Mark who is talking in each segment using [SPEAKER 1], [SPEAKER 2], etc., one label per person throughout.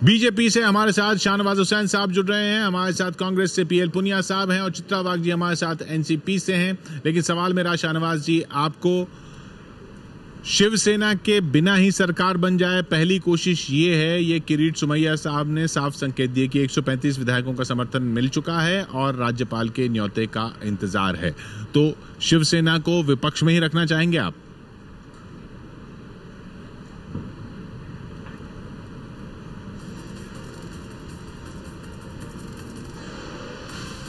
[SPEAKER 1] BJP से हमारे साथ शाहनवाज हुसैन साहब जुड़ रहे हैं, हमारे साथ कांग्रेस से पीएल पुनिया साहब हैं और चित्रा वाघ जी हमारे साथ एनसीपी से हैं। लेकिन सवाल मेरा शाहनवाज जी आपको, शिवसेना के बिना ही सरकार बन जाए, पहली कोशिश ये है, ये किरीट सोमैया साहब ने साफ संकेत दिए कि 135 विधायकों का समर्थन मिल चुका है और राज्यपाल के न्योते का इंतजार है, तो शिवसेना को विपक्ष में ही रखना चाहेंगे आप?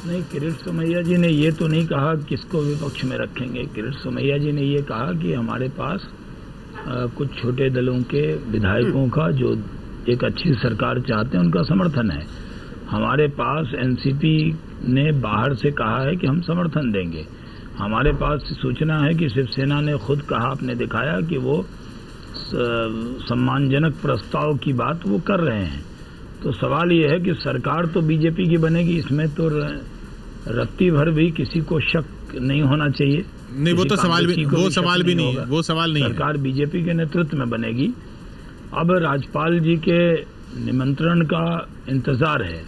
[SPEAKER 2] नहीं, किरीट सोमैया जी ने ये तो नहीं कहा किसको विपक्ष में रखेंगे। किरीट सोमैया जी ने ये कहा कि हमारे पास कुछ छोटे दलों के विधायकों का जो एक अच्छी सरकार चाहते हैं उनका समर्थन है। हमारे पास एनसीपी ने बाहर से कहा है कि हम समर्थन देंगे। हमारे पास सूचना है कि शिवसेना ने खुद कहा, आपने दिखाया कि वो सम्मानजनक प्रस्ताव की बात वो कर रहे हैं। तो सवाल ये है कि सरकार तो बीजेपी की बनेगी, इसमें तो रत्ती भर भी किसी को शक नहीं होना चाहिए।
[SPEAKER 1] नहीं, वो तो सवाल भी नहीं है, वो सवाल नहीं है।
[SPEAKER 2] सरकार बीजेपी के नेतृत्व में बनेगी। अब राज्यपाल जी के निमंत्रण का इंतजार है।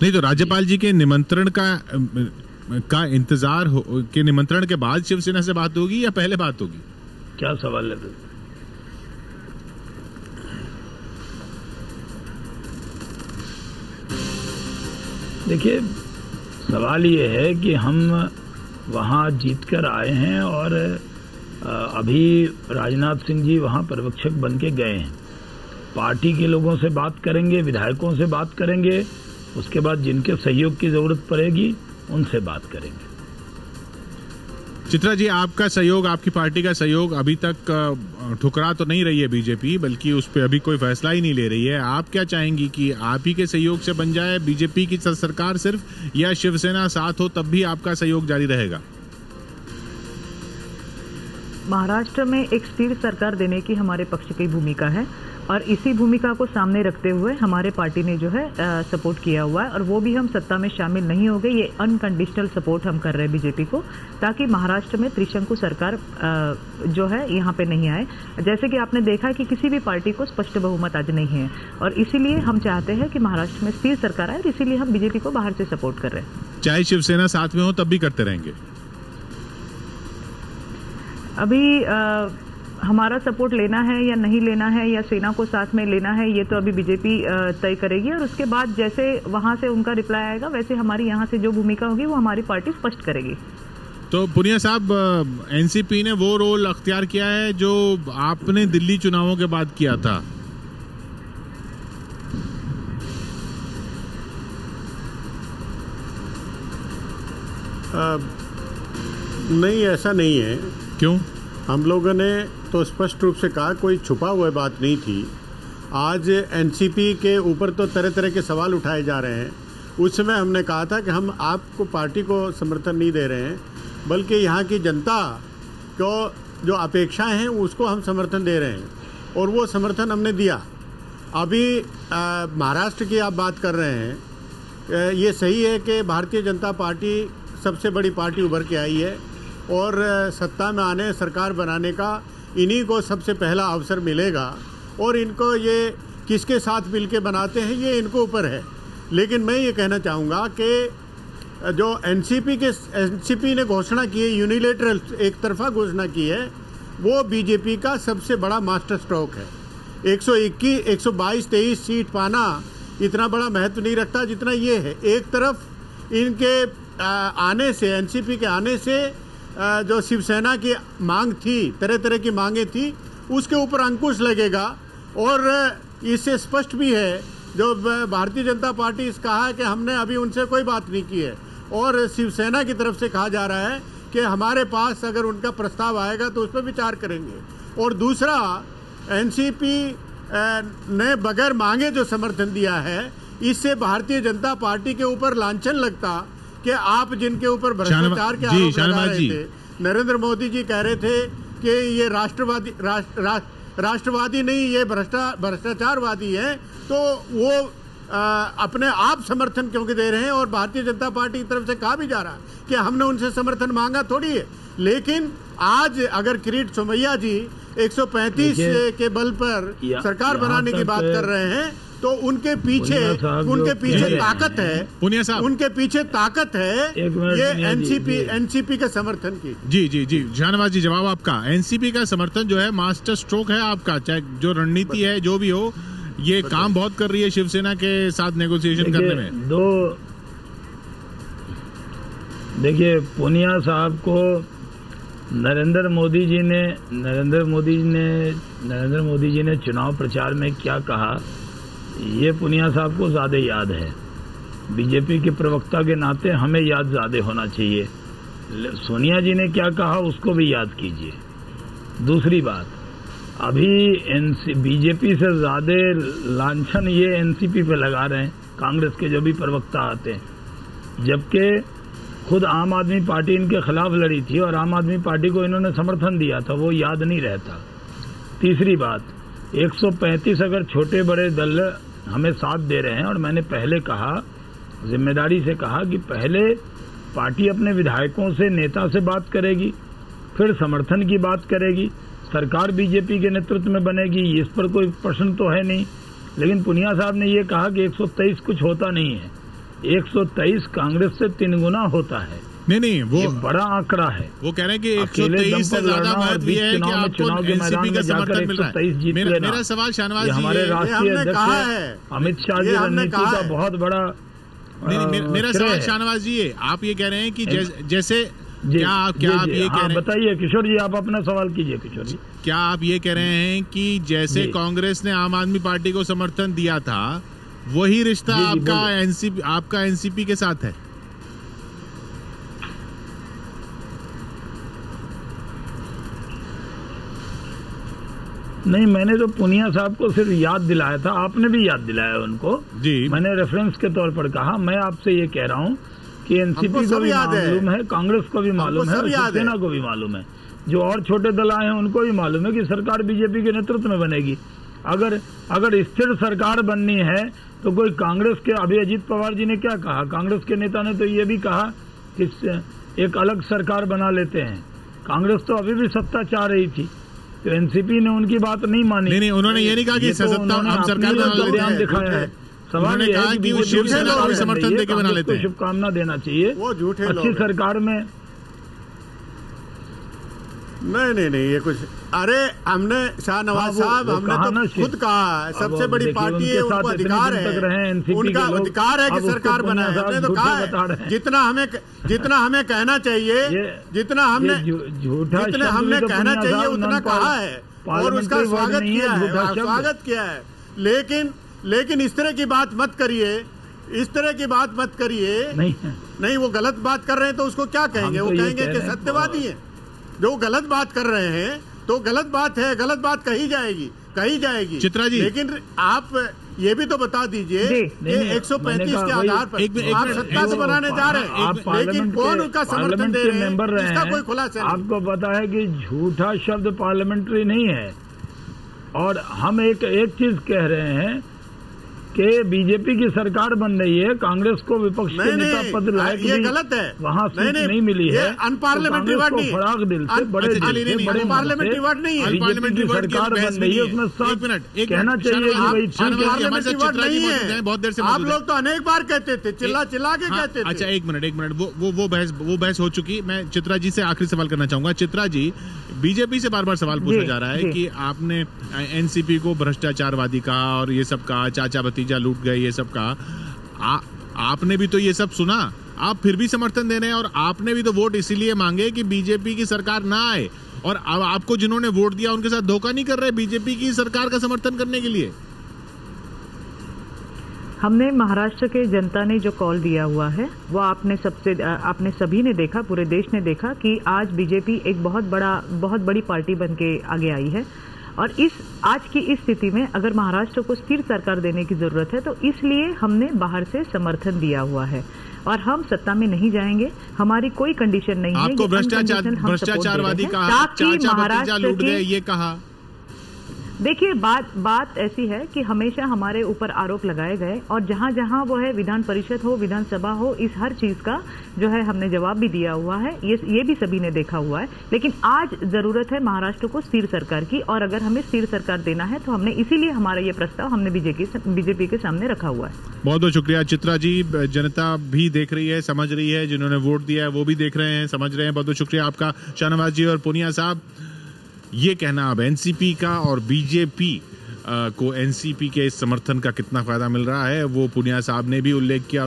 [SPEAKER 1] नहीं, तो राज्यपाल जी के निमंत्रण का इंतजार के निमंत्रण के बाद शिवसेना से बात होगी या पहले बात होगी?
[SPEAKER 2] क्या सवाल है? देखिए, सवाल ये है कि हम वहाँ जीतकर आए हैं और अभी राजनाथ सिंह जी वहाँ पर्यवेक्षक बन के गए हैं। पार्टी के लोगों से बात करेंगे, विधायकों से बात करेंगे, उसके बाद जिनके सहयोग की जरूरत पड़ेगी उनसे बात करेंगे।
[SPEAKER 1] चित्रा जी, आपका सहयोग, आपकी पार्टी का सहयोग अभी तक ठुकरा तो नहीं रही है बीजेपी, बल्कि उस पर अभी कोई फैसला ही नहीं ले रही है। आप क्या चाहेंगी कि आप ही के सहयोग से बन जाए बीजेपी की सरकार सिर्फ, या शिवसेना साथ हो तब भी आपका सहयोग जारी रहेगा?
[SPEAKER 3] महाराष्ट्र में एक स्थिर सरकार देने की हमारे पक्ष की भूमिका है और इसी भूमिका को सामने रखते हुए हमारे पार्टी ने जो है सपोर्ट किया हुआ है और वो भी हम सत्ता में शामिल नहीं हो गए। ये अनकंडीशनल सपोर्ट हम कर रहे हैं बीजेपी को, ताकि महाराष्ट्र में त्रिशंकु सरकार जो है यहाँ पे नहीं आए। जैसे कि आपने देखा कि किसी भी पार्टी को स्पष्ट बहुमत आज नहीं है और इसीलिए हम चाहते हैं कि महाराष्ट्र में स्थिर सरकार आए और इसीलिए हम बीजेपी को बाहर से सपोर्ट कर रहे हैं।
[SPEAKER 1] चाहे शिवसेना साथ में हो तब भी करते रहेंगे?
[SPEAKER 3] अभी हमारा सपोर्ट लेना है या नहीं लेना है या सेना को साथ में लेना है, ये तो अभी बीजेपी तय करेगी और उसके बाद जैसे वहां से उनका रिप्लाई आएगा वैसे हमारी यहाँ से जो भूमिका होगी वो हमारी पार्टी स्पष्ट करेगी।
[SPEAKER 1] तो पुनिया साहब, एनसीपी ने वो रोल अख्तियार किया है जो आपने दिल्ली चुनावों के बाद किया था।
[SPEAKER 4] नहीं, ऐसा नहीं है।
[SPEAKER 1] क्यों?
[SPEAKER 4] हम लोगों ने तो स्पष्ट रूप से कहा, कोई छुपा हुआ बात नहीं थी। आज एनसीपी के ऊपर तो तरह तरह के सवाल उठाए जा रहे हैं। उस समय हमने कहा था कि हम आपको, पार्टी को समर्थन नहीं दे रहे हैं, बल्कि यहाँ की जनता को जो अपेक्षाएं हैं उसको हम समर्थन दे रहे हैं और वो समर्थन हमने दिया। अभी महाराष्ट्र की आप बात कर रहे हैं, ये सही है कि भारतीय जनता पार्टी सबसे बड़ी पार्टी उभर के आई है और सत्ता में आने, सरकार बनाने का इन्हीं को सबसे पहला अवसर मिलेगा और इनको ये किसके साथ मिलके बनाते हैं ये इनको ऊपर है। लेकिन मैं ये कहना चाहूँगा कि जो एनसीपी ने घोषणा की है, यूनिलेटरल एक तरफा घोषणा की है, वो बीजेपी का सबसे बड़ा मास्टर स्ट्रोक है। 121, 122, 23 सीट पाना इतना बड़ा महत्व नहीं रखता जितना ये है। एक तरफ इनके आने से, एनसीपी के आने से जो शिवसेना की मांग थी, तरह तरह की मांगे थी, उसके ऊपर अंकुश लगेगा और इससे स्पष्ट भी है, जो भारतीय जनता पार्टी इस कहा है कि हमने अभी उनसे कोई बात नहीं की है और शिवसेना की तरफ से कहा जा रहा है कि हमारे पास अगर उनका प्रस्ताव आएगा तो उस पर विचार करेंगे। और दूसरा, एनसीपी ने बगैर मांगे जो समर्थन दिया है, इससे भारतीय जनता पार्टी के ऊपर लांछन लगता कि आप जिनके ऊपर भ्रष्टाचार के आरोप लगा रहे थे, नरेंद्र मोदी जी कह रहे थे कि ये राष्ट्रवादी नहीं, ये भ्रष्टाचारवादी है, तो वो अपने आप समर्थन क्योंकि दे रहे हैं। और भारतीय जनता पार्टी की तरफ से कहा भी जा रहा है कि हमने उनसे समर्थन मांगा थोड़ी है। लेकिन आज अगर किरीट सोमैया जी 135 के बल पर सरकार बनाने की बात कर रहे हैं, तो उनके पीछे ताकत है,
[SPEAKER 1] पुनिया साहब
[SPEAKER 4] उनके पीछे ताकत है ये एनसीपी के समर्थन की।
[SPEAKER 1] जी शाहनवाज जी, जवाब आपका। एनसीपी का समर्थन जो है मास्टर स्ट्रोक है आपका, चाहे जो रणनीति है जो भी हो, ये काम बहुत कर रही है शिवसेना के साथ नेगोशिएशन करने में।
[SPEAKER 2] देखिए, पुनिया साहब को नरेंद्र मोदी जी ने चुनाव प्रचार में क्या कहा, ये पुनिया साहब को ज्यादा याद है। बीजेपी के प्रवक्ता के नाते हमें याद ज्यादा होना चाहिए। सोनिया जी ने क्या कहा उसको भी याद कीजिए। दूसरी बात, अभी बीजेपी से ज्यादा लांछन ये एनसीपी पे लगा रहे हैं कांग्रेस के जो भी प्रवक्ता आते हैं, जबकि खुद आम आदमी पार्टी इनके खिलाफ लड़ी थी और आम आदमी पार्टी को इन्होंने समर्थन दिया था, वो याद नहीं रहता। तीसरी बात, 135 अगर छोटे बड़े दल हमें साथ दे रहे हैं, और मैंने पहले कहा, जिम्मेदारी से कहा कि पहले पार्टी अपने विधायकों से, नेता से बात करेगी, फिर समर्थन की बात करेगी, सरकार बीजेपी के नेतृत्व में बनेगी, इस पर कोई प्रश्न तो है नहीं। लेकिन पुनिया साहब ने ये कहा कि 123 कुछ होता नहीं है, 123 कांग्रेस से 3 गुना होता है।
[SPEAKER 1] नहीं, वो
[SPEAKER 2] बड़ा आंकड़ा है।
[SPEAKER 1] वो कह रहे हैं कि 123 से ज्यादा महत्व ये है कि आपको एनसीपी का समर्थन मिल रहा है। मेरा सवाल शाहनवाज जी,
[SPEAKER 2] हमारे राष्ट्रीय अध्यक्ष अमित शाह जी रणनीति का बहुत बड़ा
[SPEAKER 1] मेरा सवाल शाहनवाज जी है, आप ये कह रहे हैं कि जैसे क्या आप ये कह रहे हैं?
[SPEAKER 2] बताइए किशोर जी, आप अपना सवाल कीजिए। किशोर जी,
[SPEAKER 1] क्या आप ये कह रहे हैं कि जैसे कांग्रेस ने आम आदमी पार्टी को समर्थन दिया था, वही रिश्ता आपका एनसीपी के साथ है?
[SPEAKER 2] नहीं, मैंने तो पुनिया साहब को सिर्फ याद दिलाया था, आपने भी याद दिलाया उनको
[SPEAKER 1] जी।
[SPEAKER 2] मैंने रेफरेंस के तौर पर कहा। मैं आपसे ये कह रहा हूँ कि एनसीपी को भी मालूम है, कांग्रेस को भी मालूम है, शिवसेना को भी मालूम है, जो और छोटे दल आए हैं उनको भी मालूम है कि सरकार बीजेपी के नेतृत्व में बनेगी। अगर स्थिर सरकार बननी है तो कोई कांग्रेस के, अभी अजीत पवार जी ने क्या कहा, कांग्रेस के नेता ने तो ये भी कहा कि एक अलग सरकार बना लेते हैं। कांग्रेस तो अभी भी सत्ता चाह रही थी, तो एनसीपी ने उनकी बात नहीं मानी।
[SPEAKER 1] नहीं, उन्होंने ये नहीं कहा कि सत्ता हम सरकार बना लेते हैं,
[SPEAKER 2] दिखाया है। सवाल ये है कि
[SPEAKER 1] वो शिवसेना को भी समर्थन देके बना लेते हैं।
[SPEAKER 2] शुभकामना देना चाहिए,
[SPEAKER 4] वो झूठे
[SPEAKER 2] अच्छी सरकार में।
[SPEAKER 4] नहीं, ये कुछ, अरे हमने शाहनवाज साहब, हमने तो खुद कहा सबसे बड़ी पार्टी है, उनको अधिकार है, उनका अधिकार है कि सरकार बनाए। हमने तो कहा है जितना हमें कहना चाहिए, जितना हमने कहना चाहिए उतना कहा है, और उसका स्वागत किया है। लेकिन इस तरह की बात मत करिए, नहीं, वो गलत बात कर रहे हैं तो उसको क्या कहेंगे? वो कहेंगे कि सत्यवादी है। जो गलत बात कर रहे हैं तो गलत बात है, गलत बात कही जाएगी।
[SPEAKER 1] चित्रा जी,
[SPEAKER 4] लेकिन आप ये भी तो बता दीजिए कि 135 के आधार पर आप सत्ता तो बनाने जा रहे हैं, लेकिन कौन उनका समर्थन दे रहे हैं, इसका कोई खुलासा नहीं।
[SPEAKER 2] आपको पता है कि झूठा शब्द पार्लियामेंट्री नहीं है, और हम एक चीज कह रहे हैं कि बीजेपी की सरकार बन रही है, कांग्रेस को विपक्ष के नेता पद लायक
[SPEAKER 4] ये गलत है,
[SPEAKER 2] वहाँ सीट नहीं मिली है,
[SPEAKER 4] अनपार्लियामेंट्री वर्ड नहीं,
[SPEAKER 2] फराग दिल से बड़े
[SPEAKER 4] पार्लियामेंट्री वर्ड नहीं है,
[SPEAKER 2] बीजेपी की सरकार बन रही है, उसमें सब कहना चाहिए
[SPEAKER 4] पार्लियामेंट्री वर्ड नहीं है। बहुत देर से आप लोग तो अनेक बार कहते थे, चिल्ला के कहते थे।
[SPEAKER 1] अच्छा, एक मिनट, वो बहस हो चुकी। मैं चित्रा जी से आखिरी सवाल करना चाहूंगा। चित्रा जी, बीजेपी से बार बार सवाल पूछा जा रहा है कि आपने एनसीपी को भ्रष्टाचारवादी कहा और ये सब कहा, चाचा भतीजा लूट गए, ये सब कहा। आपने भी तो ये सब सुना, आप फिर भी समर्थन दे रहे हैं, और आपने भी तो वोट इसीलिए मांगे कि बीजेपी की सरकार ना आए, और अब आपको जिन्होंने वोट दिया उनके साथ धोखा नहीं कर रहे बीजेपी की सरकार का समर्थन करने के लिए?
[SPEAKER 3] हमने महाराष्ट्र के जनता ने जो कॉल दिया हुआ है वो आपने सभी ने देखा, पूरे देश ने देखा कि आज बीजेपी एक बहुत बड़ी पार्टी बन के आगे आई है। और आज की इस स्थिति में अगर महाराष्ट्र को स्थिर सरकार देने की जरूरत है तो इसलिए हमने बाहर से समर्थन दिया हुआ है, और हम सत्ता में नहीं जाएंगे, हमारी कोई कंडीशन नहीं है।
[SPEAKER 1] आपको भ्रष्टाचारवादी कहा, चाचा भतीजा लूट गए ये कहा।
[SPEAKER 3] देखिए, बात ऐसी है कि हमेशा हमारे ऊपर आरोप लगाए गए और जहां जहां वो है, विधान परिषद हो, विधानसभा हो, इस हर चीज का जो है हमने जवाब भी दिया हुआ है। ये भी सभी ने देखा हुआ है। लेकिन आज जरूरत है महाराष्ट्र को स्थिर सरकार की, और अगर हमें स्थिर सरकार देना है तो हमने इसीलिए हमारा ये प्रस्ताव हमने बीजेपी के सामने रखा हुआ है।
[SPEAKER 1] बहुत बहुत शुक्रिया चित्रा जी। जनता भी देख रही है, समझ रही है, जिन्होंने वोट दिया है वो भी देख रहे हैं, समझ रहे हैं। बहुत बहुत शुक्रिया आपका शाहनवाज जी और पूनिया साहब। ये कहना अब एनसीपी का और बीजेपी को एनसीपी के इस समर्थन का कितना फायदा मिल रहा है वो पूनिया साहब ने भी उल्लेख किया।